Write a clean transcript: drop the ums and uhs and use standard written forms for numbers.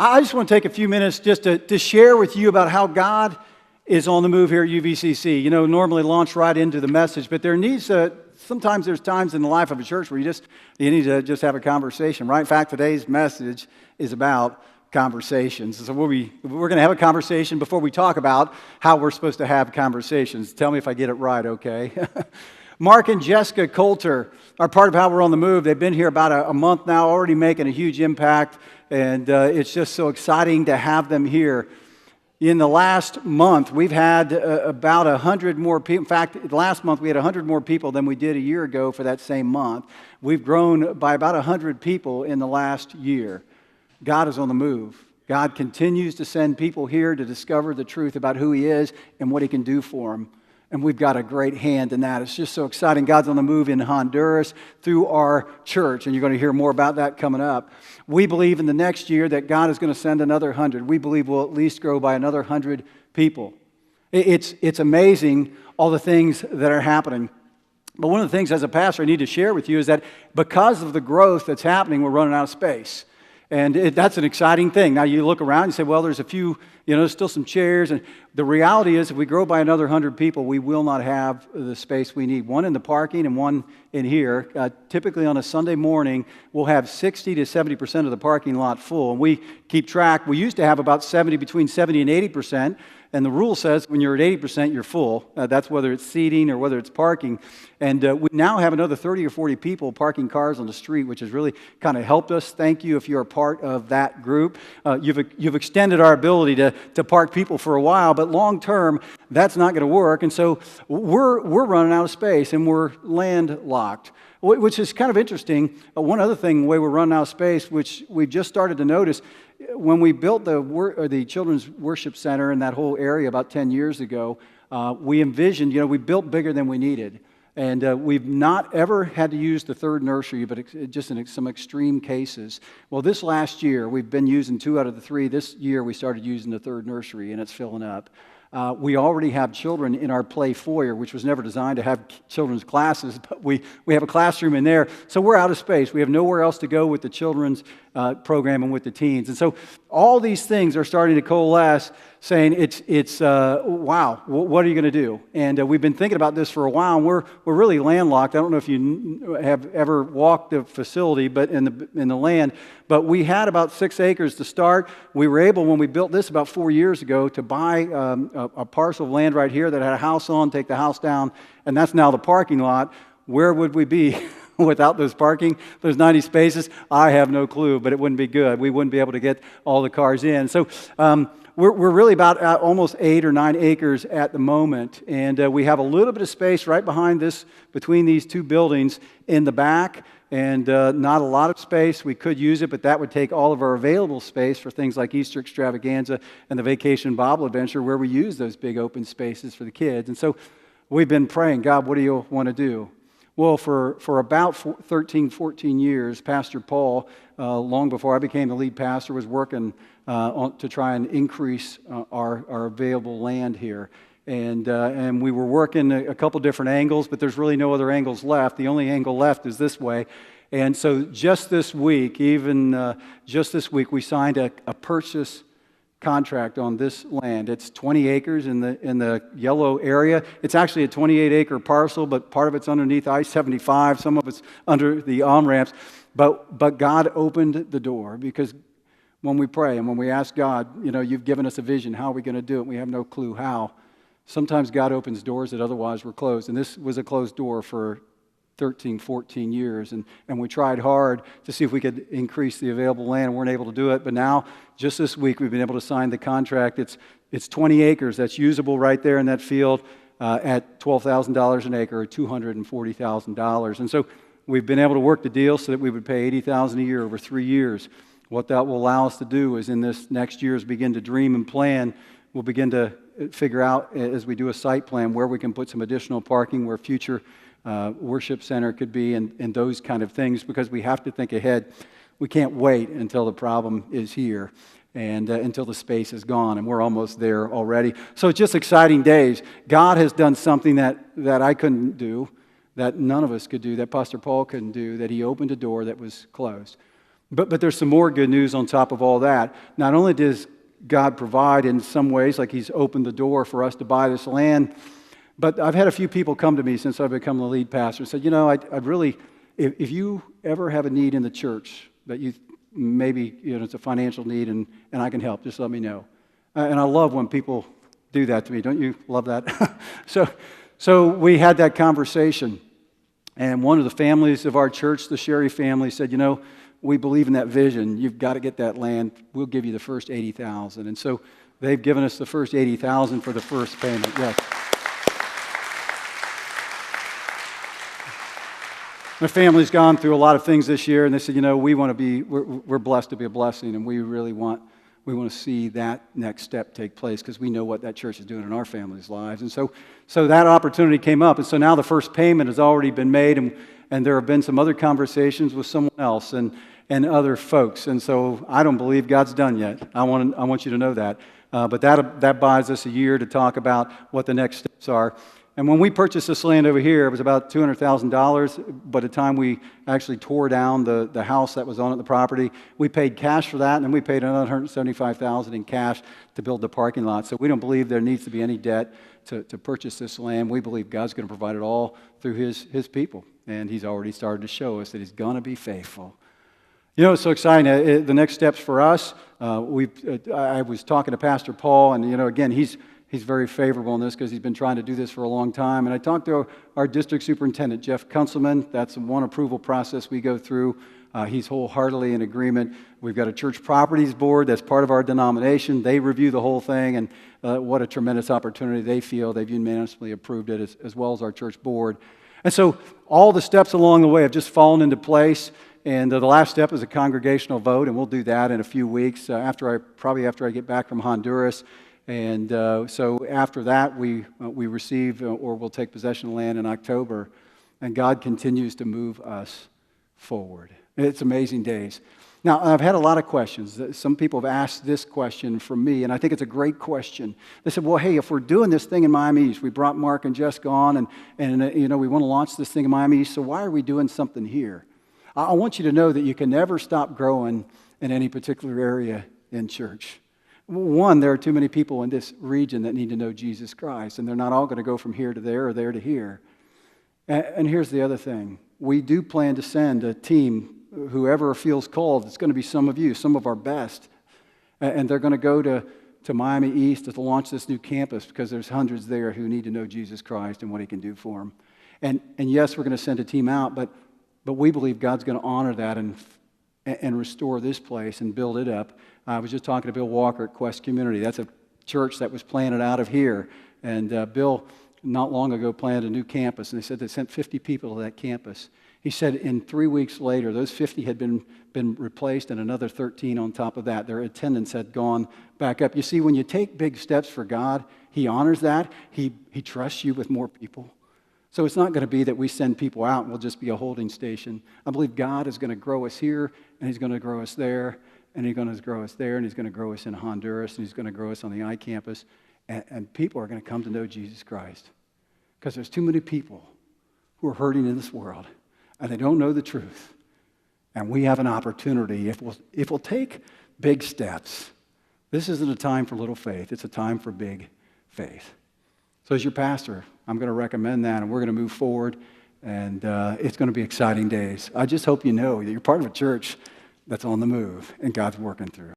I just want to take a few minutes just to share with you about how God is on the move here at UVCC. You know, normally launch right into the message, but sometimes there's times in the life of a church where you need to just have a conversation, right? In fact, today's message is about conversations. So we're going to have a conversation before we talk about how we're supposed to have conversations. Tell me if I get it right, okay? Mark and Jessica Coulter are part of How We're on the Move. They've been here about a month now, already making a huge impact, and it's just so exciting to have them here. In the last month, we've had about 100 more people. In fact, last month we had 100 more people than we did a year ago for that same month. We've grown by about 100 people in the last year. God is on the move. God continues to send people here to discover the truth about who He is and what He can do for them. And we've got a great hand in that. It's just so exciting. God's on the move in Honduras through our church, and you're going to hear more about that coming up. We believe in the next year that God is going to send another 100. We believe we'll at least grow by another 100 people. It's amazing all the things that are happening. But one of the things as a pastor I need to share with you is that because of the growth that's happening, we're running out of space. And that's an exciting thing. Now you look around and say, well, there's a few, there's still some chairs. And the reality is if we grow by another 100 people, we will not have the space we need. One in the parking and one in here. Typically on a Sunday morning, we'll have 60 to 70% of the parking lot full. And we keep track. We used to have about between 70 and 80%. And the rule says when you're at 80%, you're full. That's whether it's seating or whether it's parking. And we now have another 30 or 40 people parking cars on the street, which has really kind of helped us. Thank you if you're a part of that group. You've extended our ability to park people for a while, but long term, that's not going to work. And so we're running out of space and we're landlocked, which is kind of interesting. One other thing, the way we're running out of space, which we've just started to notice, when we built the Children's Worship Center in that whole area about 10 years ago, we envisioned, we built bigger than we needed. And we've not ever had to use the third nursery, but just in some extreme cases. Well, this last year, we've been using 2 out of the 3. This year, we started using the third nursery, and it's filling up. We already have children in our play foyer, which was never designed to have children's classes, but we have a classroom in there. So we're out of space. We have nowhere else to go with the children's program and with the teens. And so all these things are starting to coalesce, saying wow, what are you going to do? And we've been thinking about this for a while, and we're really landlocked. I don't know if you have ever walked the facility, but in the land. But we had about 6 acres to start. We were able, when we built this about 4 years ago, to buy a parcel of land right here that had a house on, take the house down, and that's now the parking lot. Where would we be without those 90 spaces? I have no clue, but it wouldn't be good. We wouldn't be able to get all the cars in. So we're really about almost 8 or 9 acres at the moment, and we have a little bit of space right behind this, between these 2 buildings in the back, and not a lot of space. We could use it, but that would take all of our available space for things like Easter Extravaganza and the Vacation Bible Adventure, where we use those big open spaces for the kids. And so we've been praying, God, what do you want to do? Well, for about 13, 14 years, Pastor Paul, long before I became the lead pastor, was working to try and increase our available land here. And we were working a couple different angles, but there's really no other angles left. The only angle left is this way. And so just this week, we signed a purchase contract on this land. It's 20 acres in the yellow area. It's actually a 28-acre parcel, but part of it's underneath I-75. Some of it's under the on-ramps. But God opened the door, because when we pray and when we ask God, you've given us a vision. How are we going to do it? We have no clue how. Sometimes God opens doors that otherwise were closed. And this was a closed door for 13, 14 years. And we tried hard to see if we could increase the available land, and weren't able to do it. But now, just this week, we've been able to sign the contract. It's 20 acres. That's usable right there in that field at $12,000 an acre, or $240,000. And so we've been able to work the deal so that we would pay $80,000 a year over 3 years. What that will allow us to do is, in this next year, is begin to dream and plan. We'll begin to figure out, as we do a site plan, where we can put some additional parking, where future worship center could be, and those kind of things, because we have to think ahead. We can't wait until the problem is here and until the space is gone, and we're almost there already. So it's just exciting days. God has done something that I couldn't do, that none of us could do, that Pastor Paul couldn't do, that he opened a door that was closed. But there's some more good news on top of all that. Not only does God provide in some ways, like He's opened the door for us to buy this land, but I've had a few people come to me since I've become the lead pastor and said, I'd really, if you ever have a need in the church that you maybe, it's a financial need and I can help, just let me know. And I love when people do that to me. Don't you love that? So we had that conversation. And one of the families of our church, the Sherry family, said, we believe in that vision. You've got to get that land. We'll give you the first $80,000. And so they've given us the first $80,000 for the first payment. Yes. My family's gone through a lot of things this year, and they said, we're blessed to be a blessing, and we really want to see that next step take place because we know what that church is doing in our family's lives. And so that opportunity came up, and so now the first payment has already been made, and there have been some other conversations with someone else and other folks. And so I don't believe God's done yet. I want you to know that. But that buys us a year to talk about what the next steps are. And when we purchased this land over here, it was about $200,000. By the time we actually tore down the house that was on the property, we paid cash for that, and then we paid another $175,000 in cash to build the parking lot. So we don't believe there needs to be any debt to purchase this land. We believe God's going to provide it all through His people, and He's already started to show us that He's going to be faithful. It's so exciting. The next steps for us, I was talking to Pastor Paul, and again, he's very favorable in this because he's been trying to do this for a long time. And I talked to our district superintendent, Jeff Kunselman. That's one approval process we go through. He's wholeheartedly in agreement. We've got a church properties board that's part of our denomination. They review the whole thing, and what a tremendous opportunity they feel. They've unanimously approved it, as well as our church board. And so all the steps along the way have just fallen into place. And the last step is a congregational vote, and we'll do that in a few weeks after I get back from Honduras. And so after that, we receive or we'll take possession of land in October, and God continues to move us forward. It's amazing days. Now, I've had a lot of questions. Some people have asked this question from me, and I think it's a great question. They said, well, hey, if we're doing this thing in Miami East, we brought Mark and Jessica on, and we want to launch this thing in Miami East, so why are we doing something here? I want you to know that you can never stop growing in any particular area in church. One, there are too many people in this region that need to know Jesus Christ, and they're not all going to go from here to there or there to here. And here's the other thing. We do plan to send a team, whoever feels called. It's going to be some of you, some of our best. And they're going to go to Miami East to launch this new campus because there's hundreds there who need to know Jesus Christ and what He can do for them. And yes, we're going to send a team out, but we believe God's going to honor that and restore this place and build it up. I was just talking to Bill Walker at Quest Community. That's a church that was planted out of here. And Bill, not long ago, planted a new campus. And they said they sent 50 people to that campus. He said in 3 weeks later, those 50 had been replaced and another 13 on top of that. Their attendance had gone back up. You see, when you take big steps for God, He honors that. He trusts you with more people. So it's not going to be that we send people out and we'll just be a holding station. I believe God is going to grow us here, and He's going to grow us there, and He's going to grow us there, and He's going to grow us in Honduras, and He's going to grow us on the I-campus. And people are going to come to know Jesus Christ because there's too many people who are hurting in this world, and they don't know the truth. And we have an opportunity, if we'll take big steps. This isn't a time for little faith. It's a time for big faith. So as your pastor, I'm going to recommend that, and we're going to move forward, and it's going to be exciting days. I just hope you know that you're part of a church that's on the move, and God's working through.